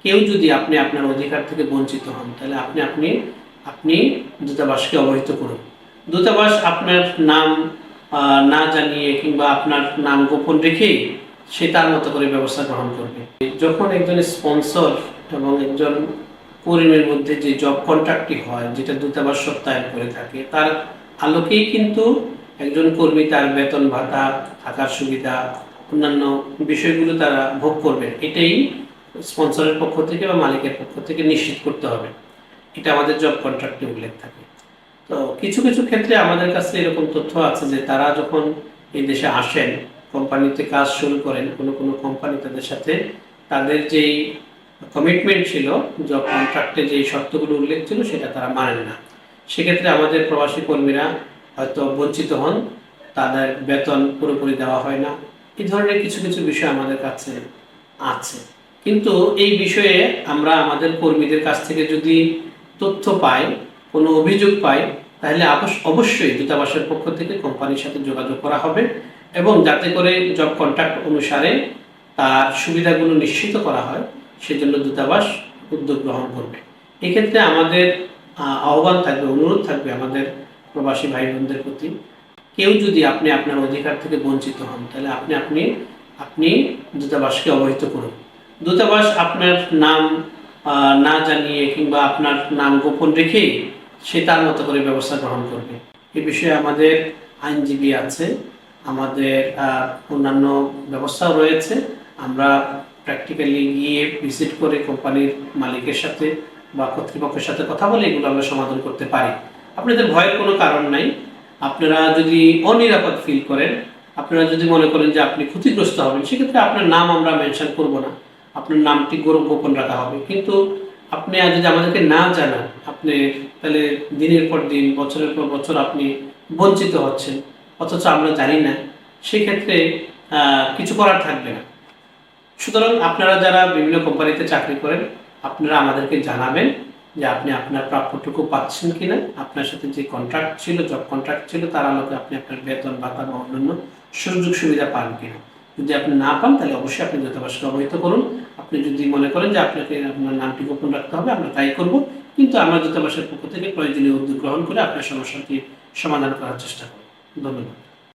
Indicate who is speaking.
Speaker 1: কেউ যদি আপনি আপনার অধিকার থেকে বঞ্চিত হন তাহলে আপনি দূতাবাসকে অবহিত করুন। দূতাবাস আপনার নাম না জানিয়ে কিংবা আপনার নাম গোপন রেখেই সে তার মতো করে ব্যবস্থা গ্রহণ করবে। যখন একজন স্পন্সর এবং একজন কর্মীর মধ্যে যে জব কন্ট্রাক্টটি হয়, যেটা দূতাবাস সত্যায়ন করে থাকে, তার আলোকেই কিন্তু একজন কর্মী তার বেতন ভাতা, থাকার সুবিধা, অন্যান্য বিষয়গুলো তারা ভোগ করবে। এটাই স্পন্সরের পক্ষ থেকে বা মালিকের পক্ষ থেকে নিশ্চিত করতে হবে। এটা আমাদের জব কন্ট্রাক্টে উল্লেখ থাকে। তো কিছু কিছু ক্ষেত্রে আমাদের কাছে এরকম তথ্য আছে যে তারা যখন এই দেশে আসেন, কোম্পানিতে কাজ শুরু করেন, কোনো কোনো কোম্পানি তাদের সাথে তাদের যেই কমিটমেন্ট ছিল, জব কন্ট্রাক্টে যেই শর্তগুলো উল্লেখ ছিল সেটা তারা মানেন না। সেক্ষেত্রে আমাদের প্রবাসী কর্মীরা হয়তো বঞ্চিত হন, তাদের বেতন পুরোপুরি দেওয়া হয় না। এই ধরনের কিছু কিছু বিষয় আমাদের কাছে আছে। কিন্তু এই বিষয়ে আমরা আমাদের কর্মীদের কাছ থেকে যদি তথ্য পাই, কোনো অভিযোগ পাই, তাহলে অবশ্যই দূতাবাসের পক্ষ থেকে কোম্পানির সাথে যোগাযোগ করা হবে এবং যাতে করে জব কন্ট্রাক্ট অনুসারে তার সুবিধাগুলো নিশ্চিত করা হয়, সেজন্য দূতাবাস উদ্যোগ গ্রহণ করবে। এক্ষেত্রে আমাদের আহ্বান থাকবে, অনুরোধ থাকবে আমাদের প্রবাসী ভাই বোনদের প্রতি, কেউ যদি আপনি আপনার অধিকার থেকে বঞ্চিত হন তাহলে আপনি দূতাবাসকে অবহিত করুন। দূতাবাস আপনার নাম না জানিয়ে কিংবা আপনার নাম গোপন রেখেই সে তার মতো করে ব্যবস্থা গ্রহণ করবে। এ বিষয়ে আমাদের আইনজীবী আছে, আমাদের অন্যান্য ব্যবস্থাও রয়েছে। আমরা প্র্যাকটিক্যালি গিয়ে ভিজিট করে কোম্পানির মালিকের সাথে বা কর্তৃপক্ষের সাথে কথা বলে এগুলো আমরা সমাধান করতে পারি। আপনাদের ভয়ের কোনো কারণ নাই। আপনারা যদি অনিরাপদ ফিল করেন, আপনারা যদি মনে করেন যে আপনি ক্ষতিগ্রস্ত হবেন, সেক্ষেত্রে আপনার নাম আমরা মেনশন করব না, আপনার নামটি গোপন রাখা হবে। কিন্তু আপনি যদি আমাদেরকে না জানান, আপনি তাহলে দিনের পর দিন, বছরের পর বছর আপনি বঞ্চিত হচ্ছেন, অথচ আমরা জানি না, সেক্ষেত্রে কিছু করার থাকবে না। সুতরাং আপনারা যারা বিভিন্ন কোম্পানিতে চাকরি করেন, আপনারা আমাদেরকে জানাবেন যে আপনি আপনার প্রাপ্যটুকু পাচ্ছেন কিনা, আপনার সাথে যে কন্ট্রাক্ট ছিল, জব কন্ট্রাক্ট ছিল, তার আলোকে আপনি আপনার বেতন ভাতা বা অন্যান্য সুযোগ সুবিধা পান কিনা। যদি আপনি না পান তাহলে অবশ্যই আপনি দূতাবাসকে অবহিত করুন। আপনি যদি মনে করেন যে আপনাকে আপনার নামটি গোপন রাখতে হবে, আমরা তাই করব, কিন্তু আমরা দূতাবাসের পক্ষ থেকে প্রয়োজনীয় উদ্যোগ গ্রহণ করে আপনার সমস্যাটি সমাধান করার চেষ্টা করব। ধন্যবাদ।